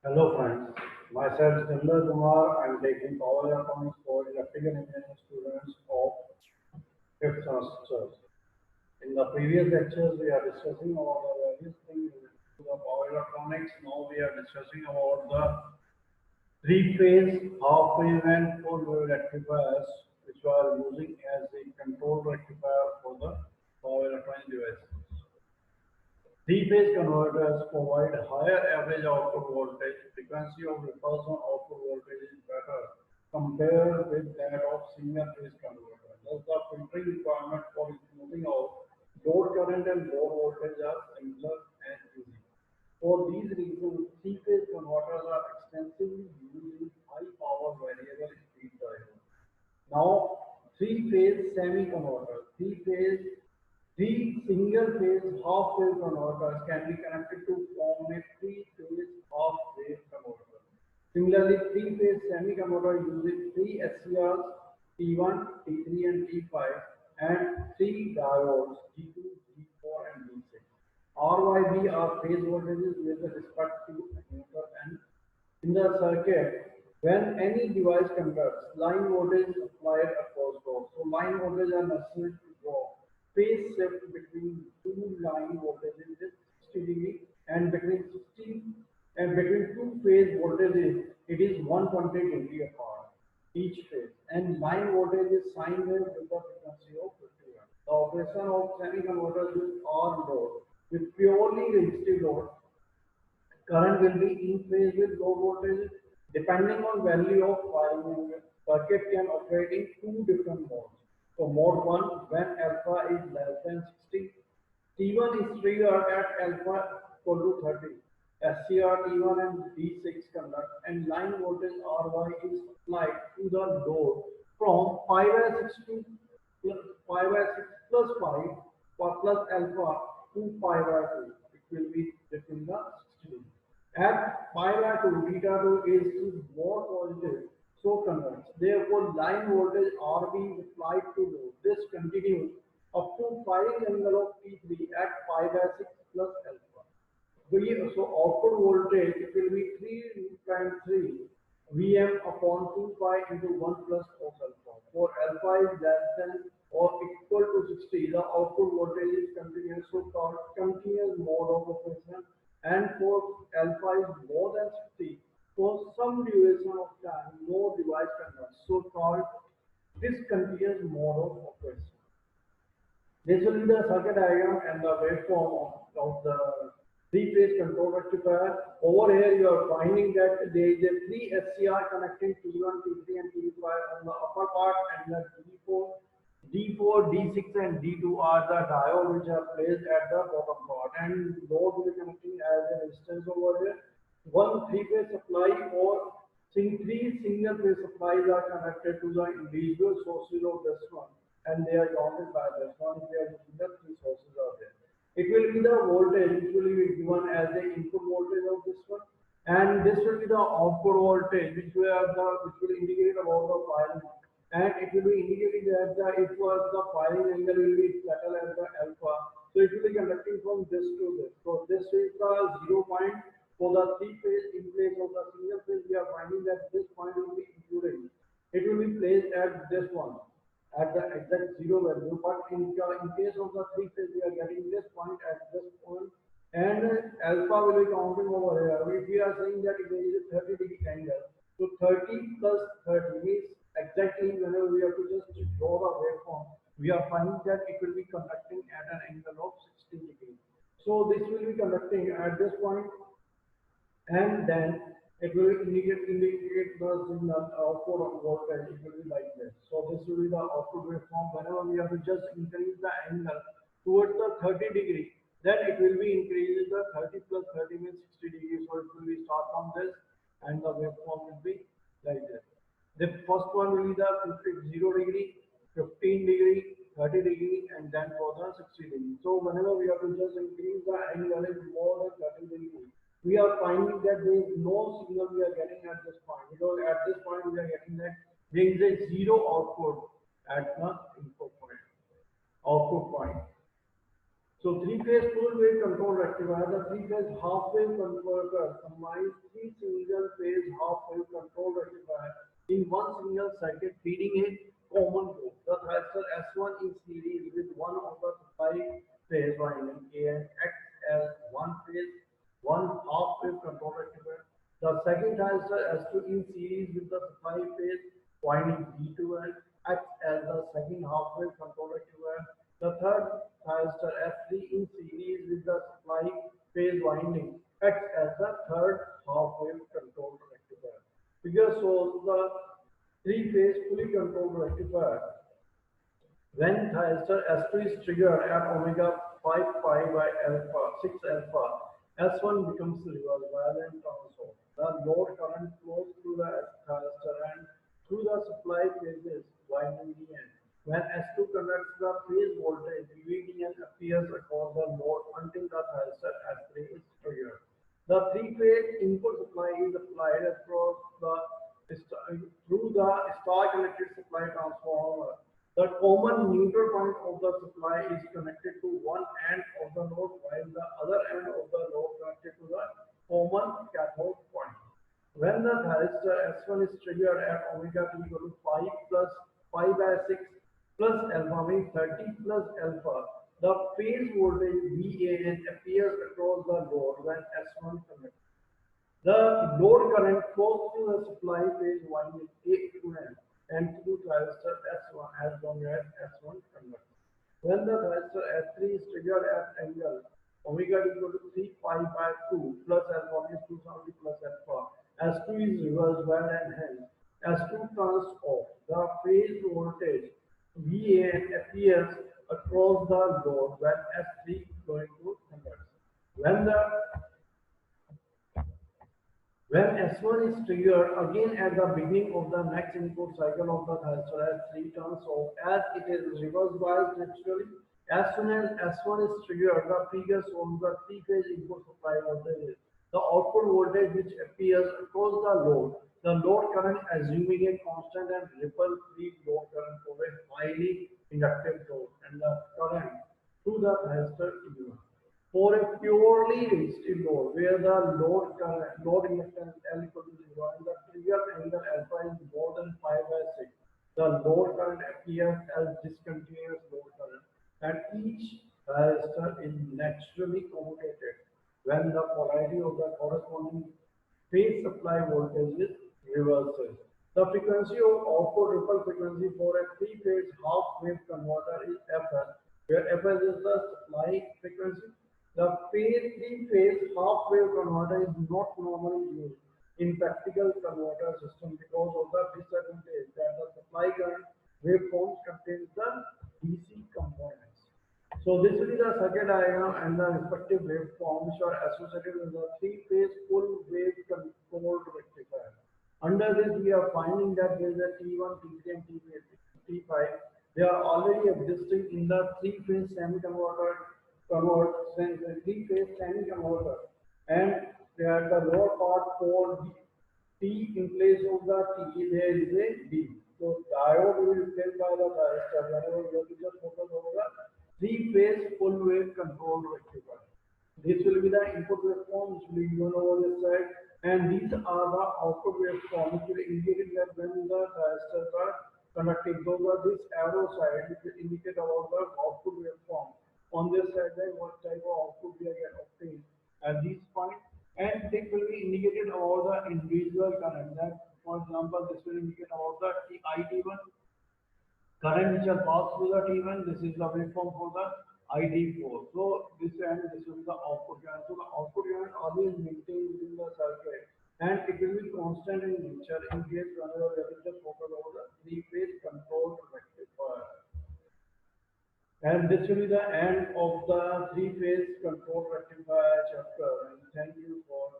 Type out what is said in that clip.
Hello friends, myself Chandra Kumar. I am taking power electronics for electrical engineering students of 5th semester. In the previous lectures, we are discussing about the various things related to the power electronics. Now we are discussing about the three-phase, half-phase and full-wave rectifiers, which we are using as a control rectifier for the power electronic devices. Three-phase converters provide higher average output voltage. Frequency of repulsion output voltage is better compared with that of single-phase converter. Thus, the filtering requirement for smoothing out load current and low voltage are similar and easy. For these reasons, three-phase converters are extensively used in high-power variable speed drivers. Now, three-phase semi-converter, three single-phase half-wave converters can be connected to form a three-phase half-wave converter. Similarly, three-phase semi-converter uses three SCRs T1, T3, and T5, and three diodes G2, G4, and G6. RYB are phase voltages with respect to emitter and in the circuit, when any device conducts, line voltage is applied across those. So line voltage are necessary to draw. Phase shift between two line voltages is 60 and between 60 and between two phase voltages, it is 120 apart each phase. And line voltage is sine wave with the frequency of 50 Hz. The operation of semi-converters with R load, with purely resistive load, current will be in phase with low voltage depending on value of firing angle. Circuit can operate in two different modes. So mode 1, when alpha is less than 60, T1 is triggered at alpha equal to 30. SCR T1 and D6 conduct and line voltage RY is applied to the load from 5/6 to 5/6 plus 5 or plus alpha to 5/2. It will be between the 60 degrees. At 5/2, beta 2 is more positive, so converts. Therefore, line voltage RB is applied to load. This continues up to firing angle of T3 at 5/6 plus alpha. So output voltage it will be 3 times 3 Vm upon 2 pi into 1 plus cos alpha. For alpha is less than or equal to 60, the output voltage is continuous, so called continuous mode of operation. And for alpha is more than 60, for some duration of time, no device conducts, so called discontinuous mode of operation. This will be the circuit diagram and the waveform of the three-phase control rectifier. Over here, you are finding that there is a three SCR connecting T1, T3, and T5 on the upper part, and the D4, D6, and D2 are the diodes which are placed at the bottom part, and load will be connecting as a resistance over here. One three-phase supply or three single-phase supplies are connected to the individual sources of this one, and they are grounded by this one. They are using the three sources are there. It will be the voltage which will be given as the input voltage of this one, and this will be the output voltage which will indicate about the firing, and it will be indicating that it was the firing angle will be settled as the alpha. So it will be conducting from this to this. So this is the 0 point for the three phase. In place of the single phase, we are finding that this point will be included. It will be placed at this one at the exact zero value, but in case of the three phase, we are getting this point at this point, and alpha will be counting over here. If we are saying that there is a 30-degree angle, so 30 plus 30 means exactly whenever we have to just draw the waveform, we are finding that it will be conducting at an angle of 60 degrees. So this will be conducting at this point, and then it will indicate the signal output of voltage. It will be like this. So this will be the output waveform. Whenever we have to just increase the angle towards the 30 degree, then it will be increasing the 30 plus 30 means 60 degrees. So it will be start from this, and the waveform will be like this. The first one will be the 0 degree, 15 degree, 30 degree, and then for the 60 degree. So whenever we have to just increase the angle is more than 30 degree, we are finding that there is no signal we are getting at this point, because at this point we are getting that there is a zero output at the input point, output point. So three-phase full-wave control rectifier rectifier, the three-phase half-wave converter combines three single-phase half-wave control rectifier in one single circuit feeding a common load. The transistor S1 in series with one of the supply phase winding A and acts as one phase, one half-wave control rectifier. The second transistor S2 in series with the supply phase winding B2 and acts as the second half-wave control rectifier. The third transistor S3 in series with the supply phase winding acts as the third half-wave control rectifier. Figure shows the three-phase fully controlled rectifier. When transistor S2 is triggered at omega 5 pi by alpha 6 alpha, S1 becomes reverse violent transform. The load current flows through the transistor and through the supply phases winding VN. When S2 conducts, the phase voltage VDN appears across the load until the transistor S3 is triggered. The three-phase input supply is applied across the through the star-connected supply transformer. The common neutral point of the supply is connected to one end of the load while the other end of the load connected to the common cathode point. When the transistor S1 is triggered at omega t equal to 5 plus 5 by 6 plus alpha means 30 plus alpha, the phase voltage VAN appears across the load when S1 connects. The load current flows through the supply phase winding A to N and through transistor S1 as long as S1 converts. When the transistor S3 is triggered at angle omega equal to 3 pi by 2 plus alpha means 270 plus alpha, S2 is reversed well and hence S2 turns off. The phase voltage VAN appears across the load when S3 is going to convert. When S1 is triggered again at the beginning of the next input cycle of the transistor S3 turns off as it is reverse biased naturally. As soon as S1 is triggered, the figure shows the three-phase input supply voltage. The output voltage which appears across the load current assuming a constant and ripple-free load current for a highly inductive load and the current through the transistor E1. For a purely resistive load where the load inductance L equal to 0 and the trigger angle alpha is more than 5 by 6, the load current appears as discontinuous load current and each resistor is naturally commutated when the polarity of the corresponding phase supply voltage is reverses. The frequency of output ripple frequency for a three-phase half-wave converter is Fs, where Fs is the supply frequency. The three-phase half-wave converter is not normally used in practical converter system because of the disadvantage that the supply current waveforms contains the DC components. So this will be the circuit diagram and the respective waveforms which are associated with the three-phase full wave controlled rectifier. Under this, we are finding that there is a T1, T3, and T5. They are already existing in the three-phase three-phase semi-converter, and at the lower part for T in place of the T, there is a D. So diode will be replaced by the transistor. Whenever we have to just focus over the three-phase full wave controlled rectifier. This will be the input waveform which will be given over this side, and these are the output waveform which will indicate that when the transistors are conducting. Those are this arrow side which will indicate about the output waveform. On this side, then what type of output we are obtained at these points, and it will be indicated about the individual current. That, for example, this will indicate about the IT1 current which will pass through the T1. This is the waveform for the IT4. So this and this will be the output current. So the output current always maintained within the circuit, and it will be constant in nature in case whenever we have to just focus over the three-phase controlled rectifier. And this will be the end of the three-phase control rectifier chapter. And thank you for